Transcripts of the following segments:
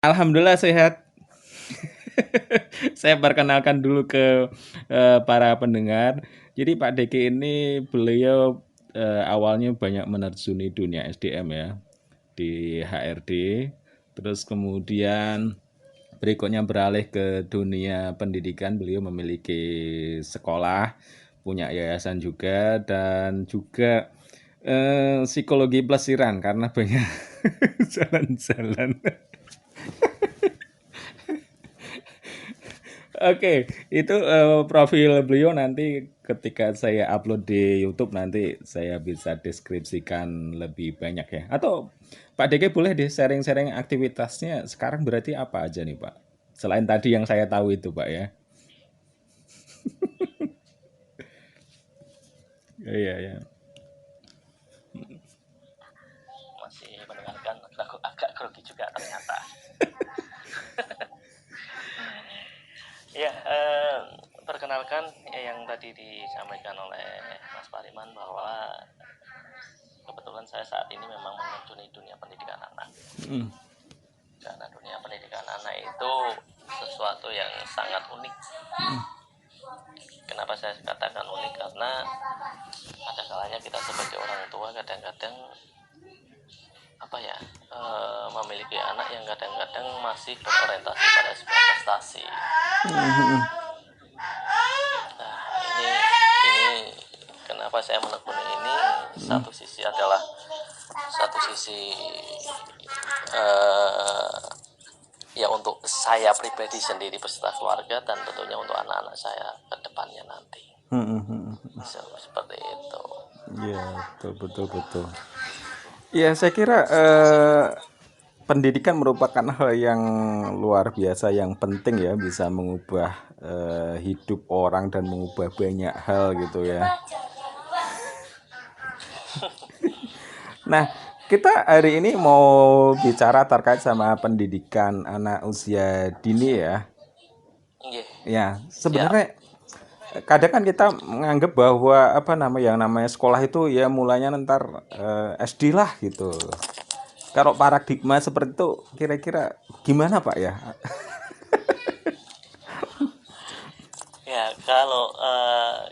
Alhamdulillah sehat. Saya perkenalkan dulu ke para pendengar. Jadi Pak Deki ini beliau awalnya banyak menerjuni dunia SDM ya di HRD. Terus kemudian berikutnya beralih ke dunia pendidikan. Beliau memiliki sekolah, punya yayasan juga dan juga psikologi pelesiran karena banyak jalan-jalan. Oke, itu profil beliau nanti ketika saya upload di YouTube nanti saya bisa deskripsikan lebih banyak ya. Atau Pak Deke boleh deh sharing-sharing aktivitasnya sekarang berarti apa aja nih Pak? Selain tadi yang saya tahu itu Pak ya. Iya ya. Masih mendengarkan lagu agak grogi juga ternyata. Ya, perkenalkan yang tadi disampaikan oleh Mas Pariman bahwa kebetulan saya saat ini memang menerjuni dunia pendidikan anak. Karena dunia pendidikan anak itu sesuatu yang sangat unik. Kenapa saya katakan unik? Karena ada kalanya kita sebagai orang tua kadang-kadang memiliki anak yang kadang-kadang masih berorientasi pada sebuah prestasi. Nah, ini kenapa saya menekuni ini? Satu sisi ya untuk saya pribadi sendiri beserta keluarga dan tentunya untuk anak-anak saya ke depannya nanti. Seperti itu. Iya, betul. Ya, saya kira pendidikan merupakan hal yang luar biasa yang penting ya, bisa mengubah hidup orang dan mengubah banyak hal gitu ya. Nah, kita hari ini mau bicara terkait sama pendidikan anak usia dini ya. Ya, sebenarnya kadang kan kita menganggap bahwa yang namanya sekolah itu ya mulanya ntar SD lah gitu. Kalau paradigma seperti itu kira-kira gimana Pak ya? Ya, kalau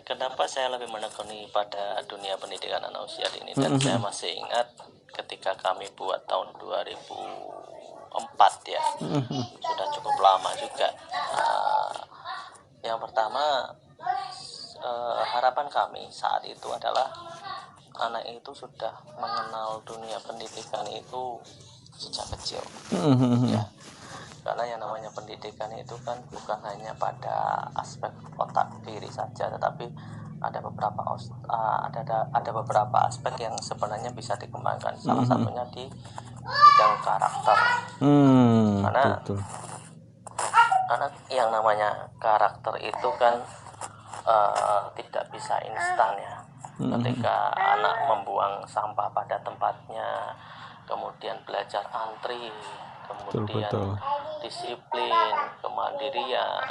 kenapa saya lebih menekuni pada dunia pendidikan anak usia dini, dan saya masih ingat ketika kami buat tahun 2004 ya, sudah cukup lama juga. Yang pertama, harapan kami saat itu adalah anak itu sudah mengenal dunia pendidikan itu sejak kecil. Ya, karena yang namanya pendidikan itu kan bukan hanya pada aspek otak diri saja, tetapi ada beberapa aspek yang sebenarnya bisa dikembangkan. Salah satunya di bidang karakter. Karena yang namanya karakter itu kan tidak bisa instan ya. Ketika anak membuang sampah pada tempatnya, kemudian belajar antri, kemudian disiplin, kemandirian,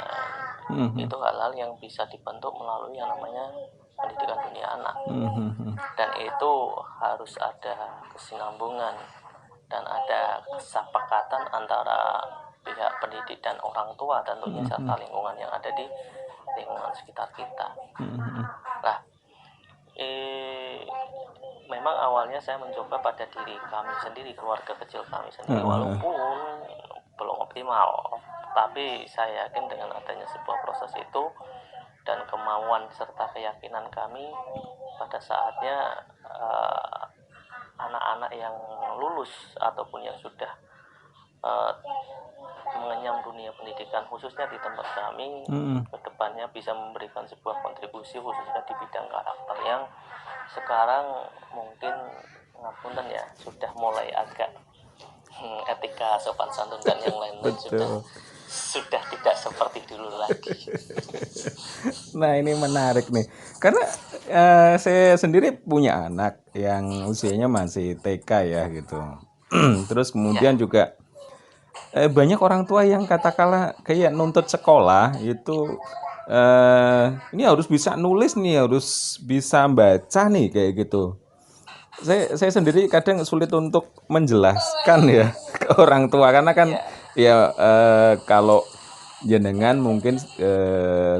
itu hal-hal yang bisa dibentuk melalui yang namanya pendidikan dunia anak. Dan itu harus ada kesinambungan dan ada kesepakatan antara pihak pendidik dan orang tua tentunya, serta lingkungan yang ada di lingkungan sekitar kita. Nah, memang awalnya saya mencoba pada diri kami sendiri, keluarga kecil kami sendiri, walaupun belum optimal, tapi saya yakin dengan adanya sebuah proses itu dan kemauan serta keyakinan kami, pada saatnya anak-anak yang lulus ataupun yang sudah mengenyam dunia pendidikan khususnya di tempat kami, kedepannya bisa memberikan sebuah kontribusi khususnya di bidang karakter yang sekarang mungkin ngapunten ya, sudah mulai agak etika, sopan santun dan yang lain-lain sudah tidak seperti dulu lagi. Nah, ini menarik nih. Karena saya sendiri punya anak yang usianya masih TK ya gitu. Terus kemudian juga banyak orang tua yang katakanlah kayak nuntut sekolah itu ini harus bisa nulis nih, harus bisa baca nih kayak gitu. Saya sendiri kadang sulit untuk menjelaskan ya ke orang tua karena kan Ya, kalau jenengan mungkin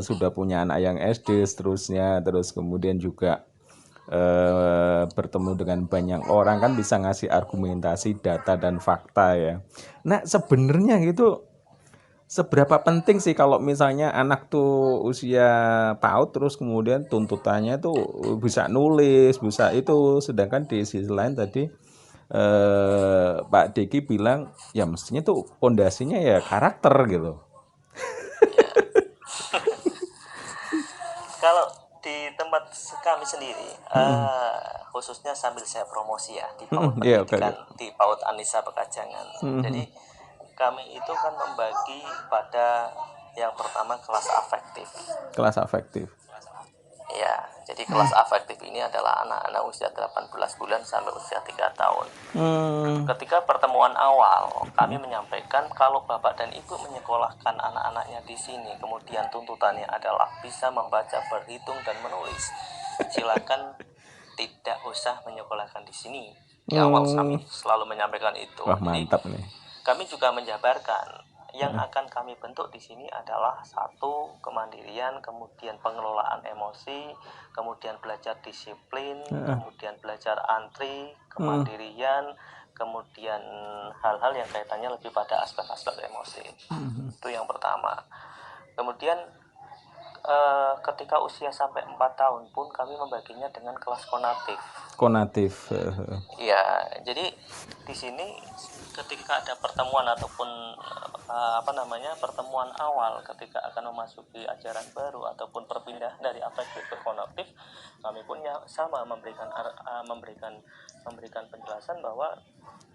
sudah punya anak yang SD seterusnya, terus kemudian juga bertemu dengan banyak orang kan bisa ngasih argumentasi, data dan fakta ya. Nah, sebenarnya gitu seberapa penting sih kalau misalnya anak tuh usia PAUD terus kemudian tuntutannya tuh bisa nulis, bisa itu, sedangkan di sisi lain tadi Pak Diki bilang ya mestinya tuh pondasinya ya karakter gitu. Ya, kalau di tempat kami sendiri, khususnya sambil saya promosi ya di PAUD Ya oke oke. Pendidikan di PAUD Anissa Pekajangan. Jadi kami itu kan membagi pada yang pertama kelas afektif. Kelas afektif. Ya, jadi kelas afektif ini adalah anak-anak usia 18 bulan sampai usia 3 tahun. Hmm, Ketika pertemuan awal, kami menyampaikan kalau bapak dan ibu menyekolahkan anak-anaknya di sini, kemudian tuntutannya adalah bisa membaca, berhitung, dan menulis. Silakan tidak usah menyekolahkan di sini. Di awal hmm. kami selalu menyampaikan itu. Wah Jadi mantap nih. kami juga menjabarkan yang akan kami bentuk di sini adalah satu kemandirian, kemudian pengelolaan emosi, kemudian belajar disiplin, kemudian belajar antri, kemandirian, kemudian hal-hal yang kaitannya lebih pada aspek-aspek emosi. Itu yang pertama. Kemudian ketika usia sampai 4 tahun pun kami membaginya dengan kelas konatif. Konatif. Ya, jadi di sini ketika ada pertemuan ataupun pertemuan awal ketika akan memasuki ajaran baru ataupun perpindahan dari afektif ke konatif, kami pun ya sama memberikan penjelasan bahwa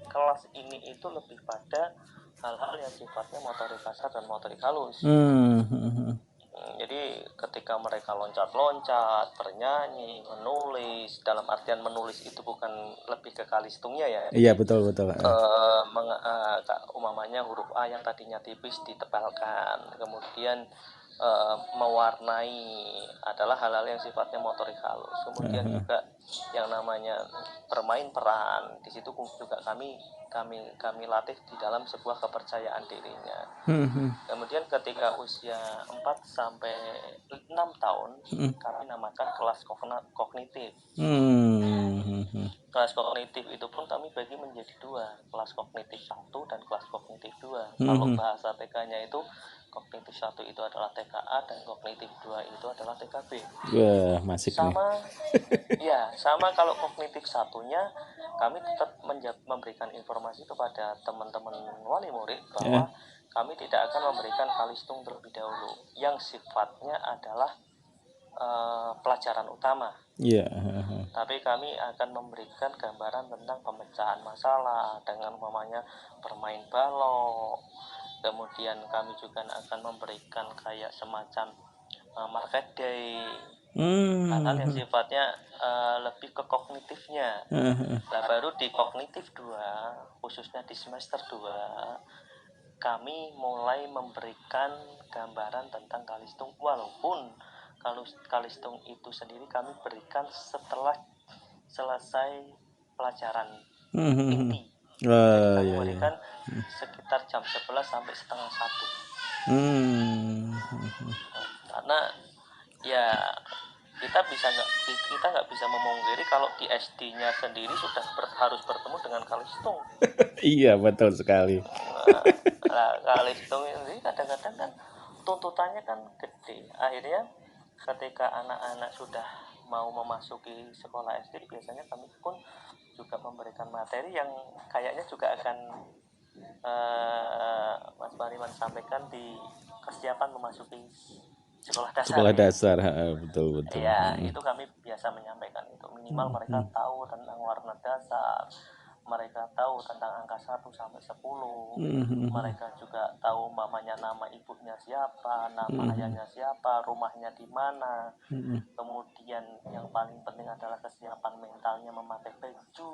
kelas ini itu lebih pada hal-hal yang sifatnya motorik kasar dan motorik halus. Jadi ketika mereka loncat-loncat, bernyanyi, menulis, dalam artian menulis itu bukan lebih ke kalistungnya ya. Iya Jadi betul betul. umamanya huruf A yang tadinya tipis ditebalkan, kemudian mewarnai adalah hal-hal yang sifatnya motorik halus. Kemudian juga yang namanya bermain peran, di situ juga kami latih di dalam sebuah kepercayaan dirinya. Kemudian ketika usia 4 sampai 6 tahun, kami namakan kelas kognitif. Kelas kognitif itu pun kami bagi menjadi dua, kelas kognitif 1 dan kelas kognitif 2. Kalau bahasa TK-nya itu kognitif 1 itu adalah TKA dan kognitif 2 itu adalah TKB. Wah, masik nih. Sama kalau kognitif satunya kami tetap memberikan informasi kepada teman-teman wali murid bahwa kami tidak akan memberikan kalistung terlebih dahulu yang sifatnya adalah pelajaran utama. Tapi kami akan memberikan gambaran tentang pemecahan masalah dengan umpamanya bermain balok. Kemudian kami juga akan memberikan kayak semacam market day, hal-hal yang sifatnya lebih ke kognitifnya. Nah, baru di kognitif 2, khususnya di semester 2, kami mulai memberikan gambaran tentang kalistung, walaupun kalau kalistung itu sendiri kami berikan setelah selesai pelajaran inti. Jadi kami berikan sekitar jam 11 sampai setengah 1. Karena ya kita nggak bisa memungkiri kalau di SD-nya sendiri sudah harus bertemu dengan kalistung. Iya betul sekali. Nah, kalistung ini kadang-kadang kan tuntutannya kan gede. Akhirnya ketika anak-anak sudah mau memasuki sekolah SD, biasanya kami pun juga memberikan materi yang kayaknya juga akan Mas Bariman sampaikan di kesiapan memasuki sekolah dasar. Sekolah dasar, betul betul. Ya, itu kami biasa menyampaikan itu. Minimal mereka tahu tentang warna dasar, mereka tahu tentang angka 1 sampai 10. Mereka juga tahu mamanya nama ibunya siapa, nama ayahnya siapa, rumahnya di mana. Kemudian yang paling penting adalah kesiapan mentalnya memakai baju,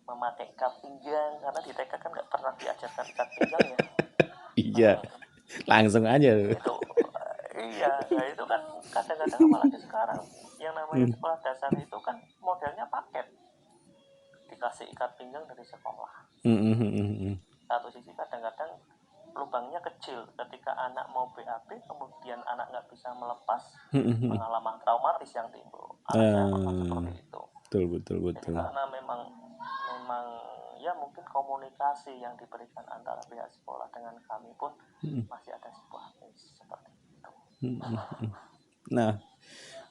memakai ikat pinggang, karena di TK kan nggak pernah diajarkan ikat pinggang ya. Iya, langsung aja. Itu nah itu kan kadang-kadang apalagi sekarang yang namanya sekolah dasar itu kan modelnya paket, dikasih ikat pinggang dari sekolah. Satu sisi kadang-kadang lubangnya kecil. Ketika anak mau BAB, kemudian anak nggak bisa melepas, pengalaman traumatis yang timbul. Anak saya pernah seperti itu. Betul. Jadi karena memang ya mungkin komunikasi yang diberikan antara pihak sekolah dengan kami pun masih ada sebuah miss seperti itu. Nah,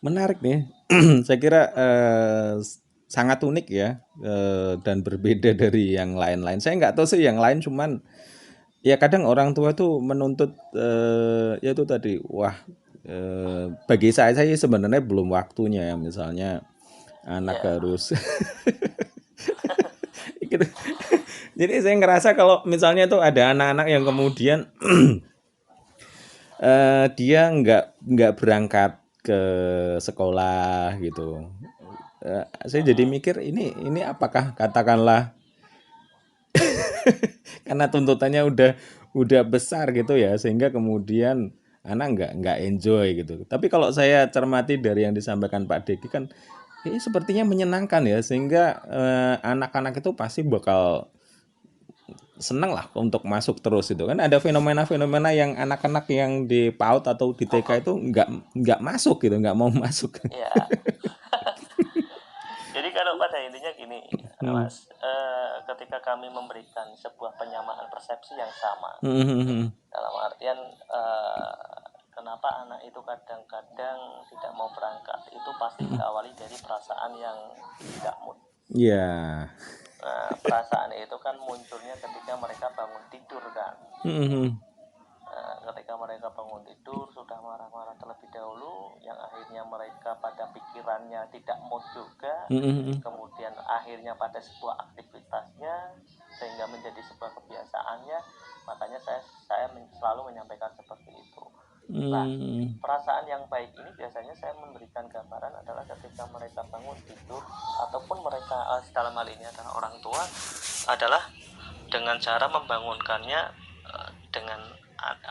menarik nih. Saya kira sangat unik ya, dan berbeda dari yang lain-lain. Saya nggak tahu sih yang lain, cuman ya kadang orang tua tuh menuntut ya itu tadi, wah, bagi saya sebenarnya belum waktunya ya, misalnya anak Ya, harus gitu. Jadi saya ngerasa kalau misalnya tuh ada anak-anak yang kemudian dia nggak berangkat ke sekolah gitu. Saya jadi mikir ini apakah katakanlah karena tuntutannya udah besar gitu ya, sehingga kemudian anak nggak enjoy gitu. Tapi kalau saya cermati dari yang disampaikan Pak Deki kan ini sepertinya menyenangkan ya, sehingga anak-anak itu pasti bakal seneng lah untuk masuk terus itu kan. Ada fenomena-fenomena yang anak-anak yang di PAUD atau di TK itu nggak masuk gitu, nggak mau masuk. ya. Jadi kalau pada intinya gini, Mas, ketika kami memberikan sebuah penyamaan persepsi yang sama, dalam artian kenapa anak itu kadang-kadang tidak mau berangkat, itu pasti diawali dari perasaan yang tidak mood. Iya. Nah, perasaan itu kan munculnya ketika mereka bangun tidur kan. Ketika mereka bangun tidur sudah marah-marah terlebih dahulu, yang akhirnya mereka pada pikirannya tidak mood juga, kemudian akhirnya pada sebuah aktivitasnya sehingga menjadi sebuah kebiasaannya. Makanya saya selalu menyampaikan seperti itu. Nah, perasaan yang baik ini biasanya saya memberikan gambaran adalah ketika mereka bangun tidur, ataupun mereka dalam hal ini adalah orang tua, adalah dengan cara membangunkannya dengan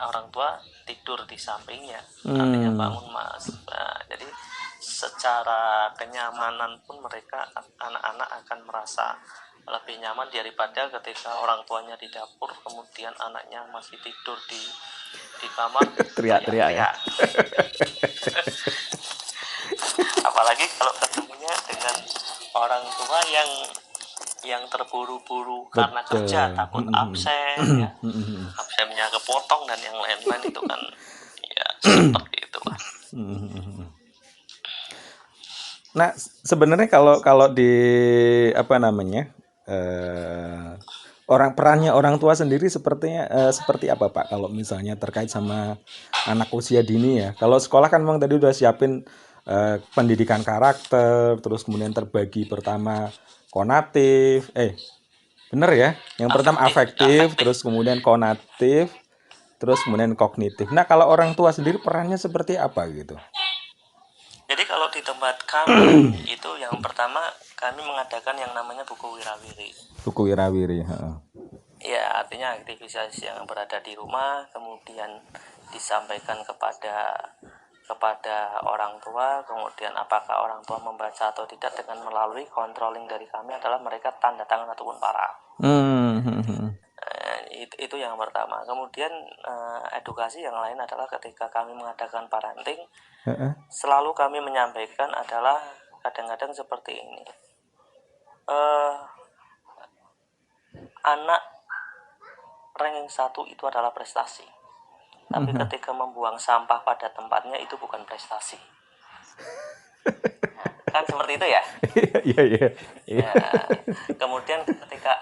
orang tua tidur di sampingnya, artinya bangun mas. Nah, jadi secara kenyamanan pun mereka, anak-anak akan merasa lebih nyaman daripada ketika orang tuanya di dapur kemudian anaknya masih tidur di kamar Teriak-teriak ya. Apalagi kalau ketemunya dengan orang tua yang terburu-buru karena kerja, takut absen ya, absennya kepotong dan yang lain-lain, itu kan ya seperti itu lah. Nah, sebenarnya kalau di apa namanya, perannya orang tua sendiri sepertinya seperti apa Pak? Kalau misalnya terkait sama anak usia dini ya. Kalau sekolah kan memang tadi udah siapin pendidikan karakter, terus kemudian terbagi pertama konatif, bener ya? Yang pertama afektif, terus kemudian konatif, terus kemudian kognitif. Nah, kalau orang tua sendiri perannya seperti apa gitu? Jadi kalau di tempat kami itu yang pertama kami mengadakan yang namanya buku wirawiri. Buku wirawiri. Ya, artinya aktivitas yang berada di rumah kemudian disampaikan kepada orang tua, kemudian apakah orang tua membaca atau tidak dengan melalui controlling dari kami adalah mereka tanda tangan ataupun paraf. Itu yang pertama. Kemudian edukasi yang lain adalah ketika kami mengadakan parenting, selalu kami menyampaikan adalah kadang-kadang seperti ini. Anak ranking 1 itu adalah prestasi. Tapi ketika membuang sampah pada tempatnya itu bukan prestasi. Kan seperti itu ya? Iya. Kemudian ketika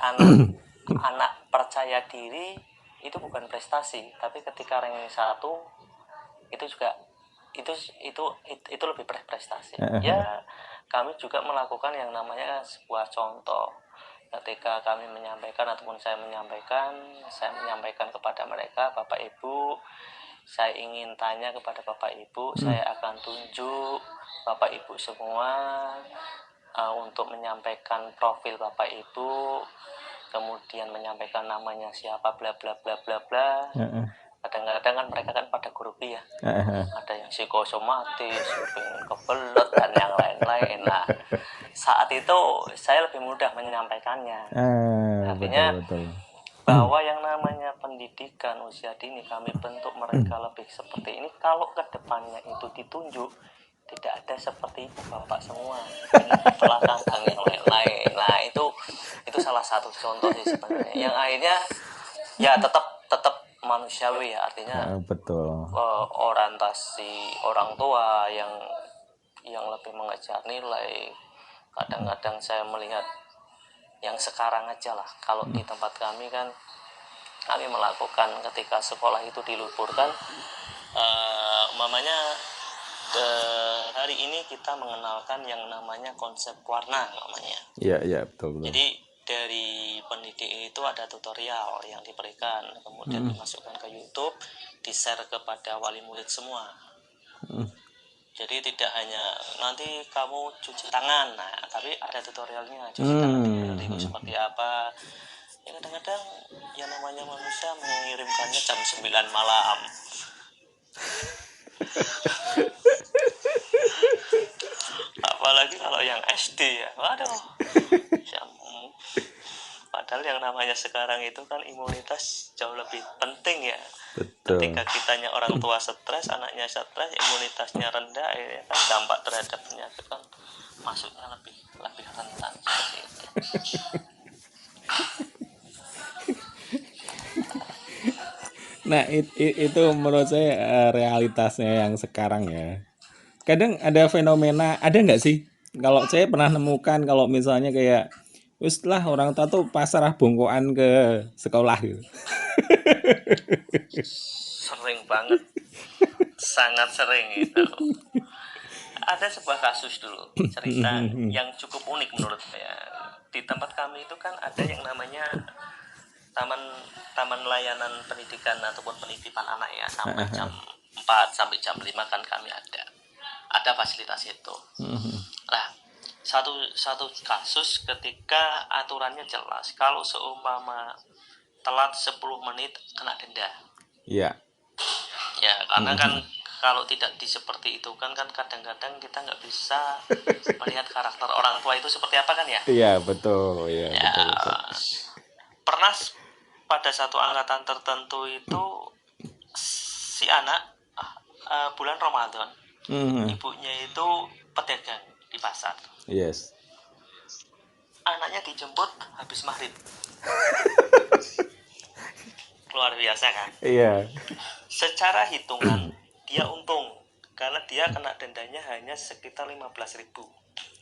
anak percaya diri itu bukan prestasi, tapi ketika ranking 1 itu juga itu lebih prestasi. Ya, kami juga melakukan yang namanya sebuah contoh. Ketika kami menyampaikan ataupun saya menyampaikan kepada mereka, Bapak Ibu, saya ingin tanya kepada Bapak Ibu, saya akan tunjuk Bapak Ibu semua untuk menyampaikan profil Bapak Ibu, kemudian menyampaikan namanya siapa, bla bla bla bla bla. Kadang-kadang kan mereka kan pada grupi ya, ada yang psikosomatis, pengen kebelet dan yang lain-lain. Nah, saat itu saya lebih mudah menyampaikannya. Artinya betul. bahwa yang namanya pendidikan usia dini kami bentuk mereka lebih seperti ini. Kalau kedepannya itu ditunjuk, tidak ada seperti ibu bapak semua, ini di belakang dan yang lain-lain. Nah itu salah satu contoh sih sebenarnya, yang akhirnya ya tetap manusiawi ya, artinya Betul. orientasi orang tua yang lebih mengejar nilai. Kadang-kadang saya melihat yang sekarang aja lah, kalau di tempat kami kan kami melakukan ketika sekolah itu diliburkan, umpamanya hari ini kita mengenalkan yang namanya konsep warna namanya. Iya betul. Jadi dari pendidik itu ada tutorial yang diberikan, kemudian dimasukkan ke YouTube, di-share kepada wali murid semua. Jadi tidak hanya nanti kamu cuci tangan, nah tapi ada tutorialnya cuci tangan itu seperti apa. Ya kadang-kadang yang namanya manusia mengirimkannya jam 9 malam. Apalagi kalau yang SD ya, waduh. Padahal yang namanya sekarang itu kan imunitas jauh lebih penting ya. Betul. Ketika kitanya orang tua stres, anaknya stres, imunitasnya rendah, ya kan dampak terhadap penyakit kan masuknya lebih rentan seperti itu. Nah itu menurut saya realitasnya yang sekarang ya. Kadang ada fenomena, ada nggak sih? Kalau saya pernah nemukan kalau misalnya kayak wis lah orang tua tuh pasrah bongkoan ke sekolah gitu. Sering banget, sangat sering itu. Ada sebuah kasus dulu, cerita yang cukup unik menurut saya. Di tempat kami itu kan ada yang namanya taman layanan pendidikan ataupun penitipan anak ya, sampai jam 4 sampai jam 5 kan kami ada fasilitas itu. Nah, satu kasus ketika aturannya jelas, kalau seumpama telat 10 menit kena denda. Iya. Ya, karena kan kalau tidak seperti itu kan kadang-kadang kita nggak bisa melihat karakter orang tua itu seperti apa kan ya. Iya betul. Ya, betul. Pernah pada satu angkatan tertentu itu si anak bulan Ramadan, ibunya itu pedagang di pasar. Yes. Anaknya dijemput habis maghrib. Luar biasa kan? Iya. Secara hitungan dia untung karena dia kena dendanya hanya sekitar 15.000.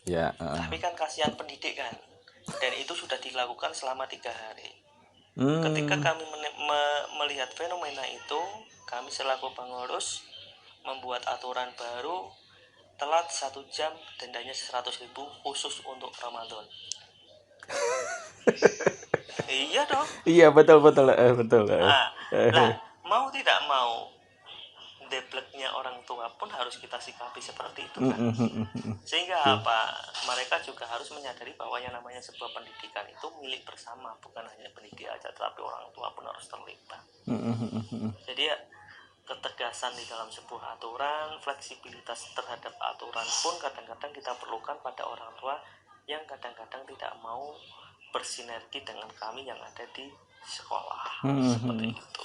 Ya. Tapi kan kasihan pendidik kan, dan itu sudah dilakukan selama 3 hari. Ketika kami melihat fenomena itu, kami selaku pengurus membuat aturan baru, telat 1 jam dendanya 100.000 khusus untuk Ramadan. Iya dong. Iya betul. Nah, mau tidak mau, debleknya orang tua pun harus kita sikapi seperti itu kan. Sehingga apa? Mereka juga harus menyadari bahwa yang namanya sebuah pendidikan itu milik bersama, bukan hanya pendidik aja, tapi orang tua pun harus terlibat. Jadi ya, ketegasan di dalam sebuah aturan, fleksibilitas terhadap aturan pun kadang-kadang kita perlukan pada orang tua yang kadang-kadang tidak mau bersinergi dengan kami yang ada di sekolah. Seperti itu.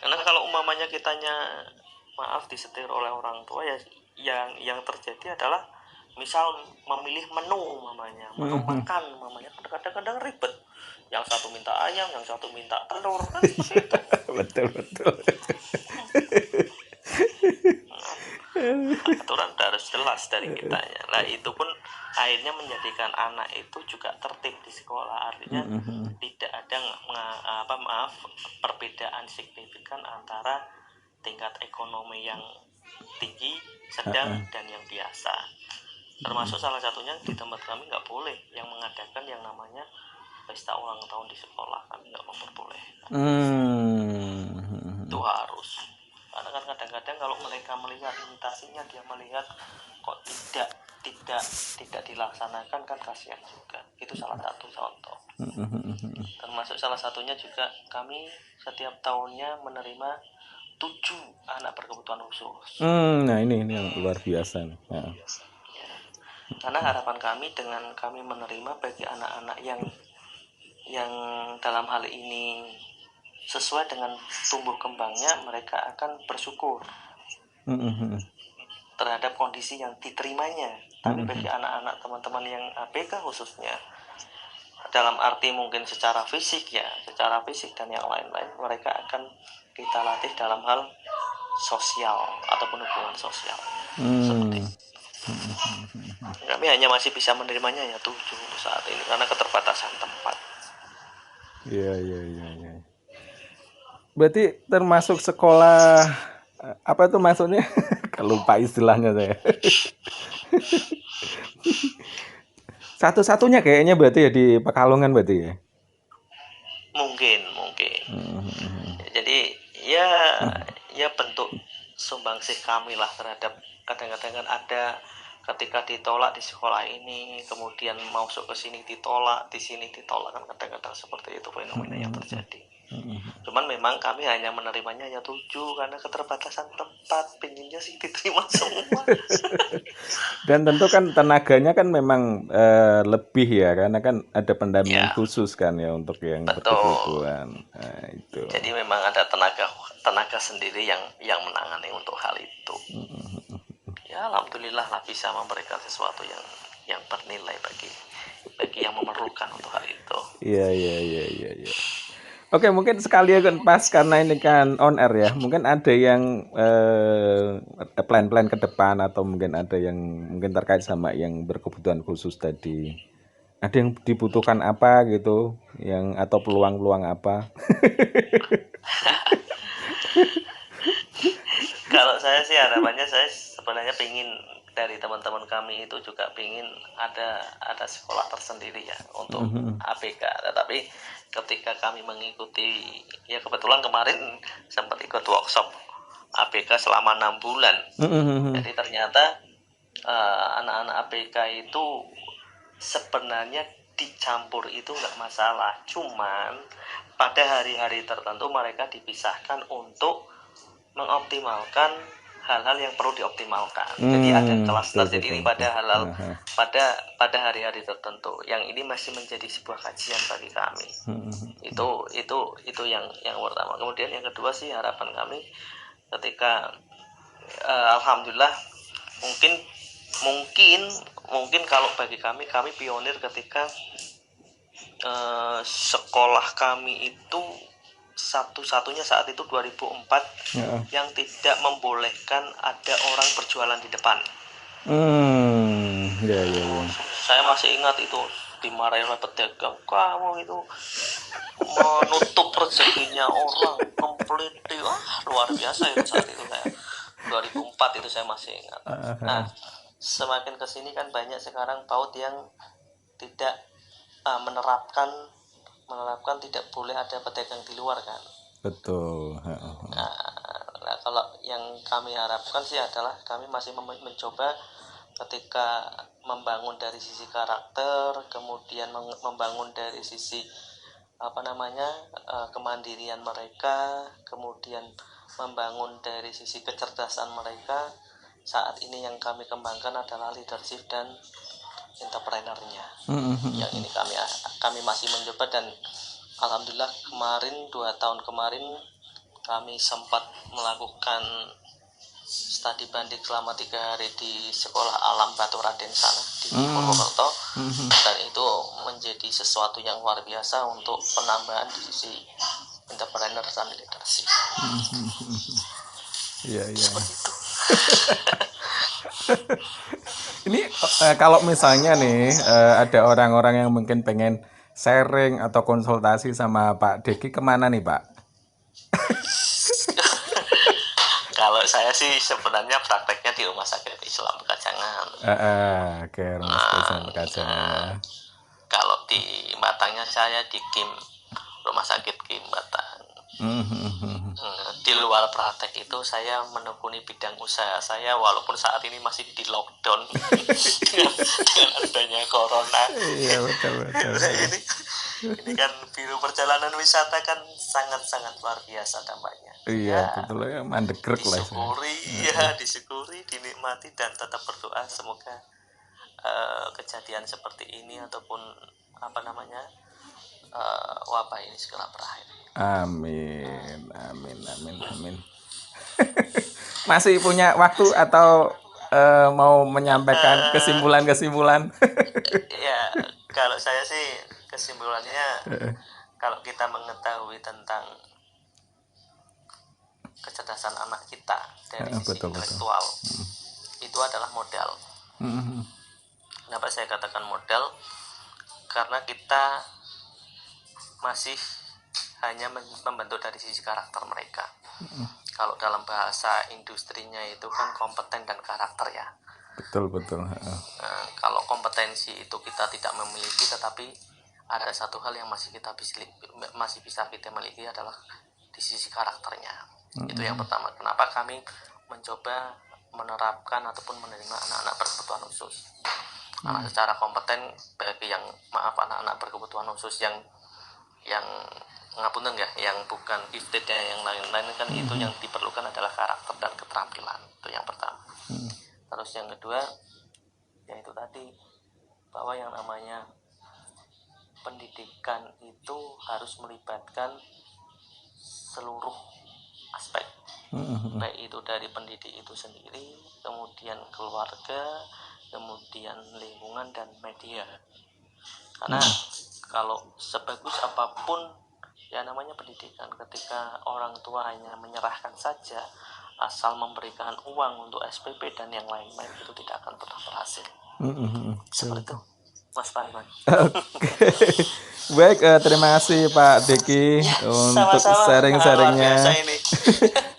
Karena kalau umpamanya kitanya disetir oleh orang tua ya, yang terjadi adalah misal memilih menu makan kadang-kadang ribet, yang satu minta ayam, yang satu minta telur kan seperti itu. betul. Aturan harus jelas dari kitanya. Nah itu pun akhirnya menjadikan anak itu juga tertib di sekolah, artinya tidak ada perbedaan signifikan antara tingkat ekonomi yang tinggi, sedang, dan yang biasa. Termasuk salah satunya di tempat kami nggak boleh yang mengadakan yang namanya pesta ulang tahun di sekolah, kami nggak memperbolehkan. Itu harus, karena kan kadang-kadang kalau mereka melihat imitasinya, dia melihat kok tidak dilaksanakan kan kasihan juga. Itu salah satu contoh. Termasuk salah satunya juga kami setiap tahunnya menerima 7 anak berkebutuhan khusus. Nah ini yang luar biasa. Nah. Ya. Karena harapan kami dengan kami menerima bagi anak-anak yang yang dalam hal ini sesuai dengan tumbuh kembangnya, mereka akan bersyukur terhadap kondisi yang diterimanya. Tapi bagi anak-anak teman-teman yang ABK khususnya, dalam arti mungkin secara fisik dan yang lain-lain, mereka akan kita latih dalam hal sosial ataupun hubungan sosial. Seperti kami hanya masih bisa menerimanya ya 7 untuk saat ini karena keterbatasan tempat. Iya. Berarti termasuk sekolah apa itu maksudnya? Lupa istilahnya saya. Satu-satunya kayaknya berarti ya di Pekalongan berarti ya. Mungkin. Jadi ya bentuk sumbangsih kami lah terhadap, kadang-kadang kan ada ketika ditolak di sekolah ini, kemudian masuk ke sini ditolak, di sini ditolak, kan kadang-kadang seperti itu fenomena yang terjadi. Cuman memang kami hanya menerimanya ya 7 karena keterbatasan tempat, pinginnya sih diterima semua. Dan tentu kan tenaganya kan memang lebih ya, karena kan ada pendampingan khusus kan ya untuk yang berkebutuhan. Nah, itu. Jadi memang ada tenaga sendiri yang menangani untuk hal itu. Ya alhamdulillah lah bisa memberikan sesuatu yang bernilai bagi yang memerlukan untuk hal itu. Iya. Oke, mungkin sekalian pas karena ini kan on air ya, mungkin ada yang plan-plan ke depan atau mungkin ada yang mungkin terkait sama yang berkebutuhan khusus tadi. Ada yang dibutuhkan apa gitu, yang atau peluang-peluang apa? Kalau saya sih harapannya, saya sebenarnya pingin dari teman-teman kami itu juga pingin ada sekolah tersendiri ya untuk ABK. Tetapi ketika kami mengikuti, ya kebetulan kemarin sempat ikut workshop ABK selama 6 bulan. Jadi ternyata anak-anak ABK itu sebenarnya dicampur itu nggak masalah. Cuman pada hari-hari tertentu mereka dipisahkan untuk mengoptimalkan hal-hal yang perlu dioptimalkan. Jadi ada kelas tersendiri pada hal-hal pada hari-hari tertentu. Yang ini masih menjadi sebuah kajian bagi kami. Itu yang pertama. Kemudian yang kedua sih harapan kami ketika alhamdulillah mungkin kalau bagi kami pionir ketika sekolah kami itu satu-satunya saat itu 2004 yang tidak membolehkan ada orang berjualan di depan. Saya masih ingat itu dimarahin oleh pedagang, kamu itu menutup rezekinya orang completely. Luar biasa itu saat itu saya 2004 itu saya masih ingat. Nah, semakin kesini kan banyak sekarang PAUD yang tidak menerapkan tidak boleh ada pedagang di luar kan. Betul. Nah, kalau yang kami harapkan sih adalah kami masih mencoba ketika membangun dari sisi karakter, kemudian membangun dari sisi kemandirian mereka, kemudian membangun dari sisi kecerdasan mereka. Saat ini yang kami kembangkan adalah leadership dan entrepreneurnya. Yang ini kami masih mencoba, dan alhamdulillah kemarin 2 tahun kemarin kami sempat melakukan studi banding selama 3 hari di sekolah alam Batu Raden sana di Purwokerto, dan itu menjadi sesuatu yang luar biasa untuk penambahan di sisi entrepreneur dan leadership. Iya. Seperti itu. Ini kalau misalnya nih ada orang-orang yang mungkin pengen sharing atau konsultasi sama Pak Deki, kemana nih Pak? Kalau saya sih sebenarnya prakteknya di Rumah Sakit Islam Pekajangan. Oke, Rumah Sakit Islam Pekajangan. Kalau di Batangnya saya di KIM, Rumah Sakit KIM Batang. Di luar praktek itu saya menekuni bidang usaha saya, walaupun saat ini masih di lockdown dengan adanya corona. Iya, betul. Ini kan Biro Perjalanan Wisata kan sangat-sangat luar biasa dampaknya. Iya, betul ya, mandegrek lah. Disyukuri, dinikmati, dan tetap berdoa semoga kejadian seperti ini ataupun wabah ini segera berakhir. Amin, amin, amin, amin. Masih punya waktu atau mau menyampaikan kesimpulan-kesimpulan? Ya, kalau saya sih kesimpulannya, kalau kita mengetahui tentang kecerdasan anak kita dari sisi Betul, betul. intelektual, itu adalah modal. Kenapa saya katakan modal? Karena kita masih hanya membentuk dari sisi karakter mereka. Kalau dalam bahasa industrinya itu kan kompeten dan karakter ya. Betul, betul. Kalau kompetensi itu kita tidak memiliki, tetapi ada satu hal yang masih bisa kita miliki adalah di sisi karakternya. Itu yang pertama. Kenapa kami mencoba menerapkan ataupun menerima anak-anak berkebutuhan khusus secara kompeten, bagi yang anak-anak berkebutuhan khusus yang ngapunten ya, yang bukan gifted ya, yang lain-lain kan itu yang diperlukan adalah karakter dan keterampilan. Itu yang pertama. Terus yang kedua, yaitu tadi, bahwa yang namanya pendidikan itu harus melibatkan seluruh aspek, baik itu dari pendidik itu sendiri, kemudian keluarga, kemudian lingkungan dan media. Karena kalau sebagus apapun ya namanya pendidikan, ketika orang tua hanya menyerahkan saja, asal memberikan uang untuk SPP dan yang lain-lain, itu tidak akan pernah berhasil. Seperti itu, Mas Pariman. Baik, terima kasih Pak Deki untuk sharing-sharingnya.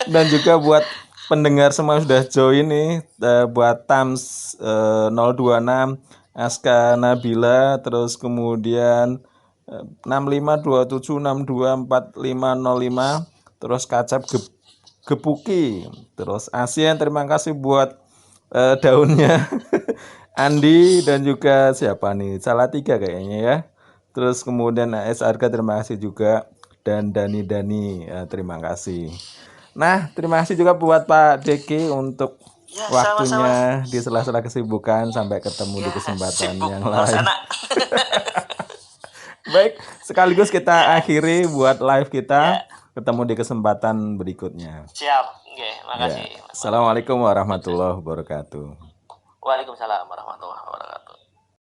Dan juga buat pendengar semua sudah join nih, buat Tams 026, Aska Nabila, terus kemudian 6527624505, terus Kacap Gepuki, terus Asien, terima kasih buat daunnya. Andi dan juga siapa nih? Salatiga kayaknya ya. Terus kemudian AS Arga, terima kasih juga, dan Dani terima kasih. Nah, terima kasih juga buat Pak Deki untuk waktunya di sela-sela kesibukan. Sampai ketemu di kesempatan yang lain. Baik, sekaligus kita akhiri buat live kita. Ketemu di kesempatan berikutnya. Siap, oke, makasih. Assalamualaikum warahmatullahi wabarakatuh. Waalaikumsalam warahmatullahi wabarakatuh.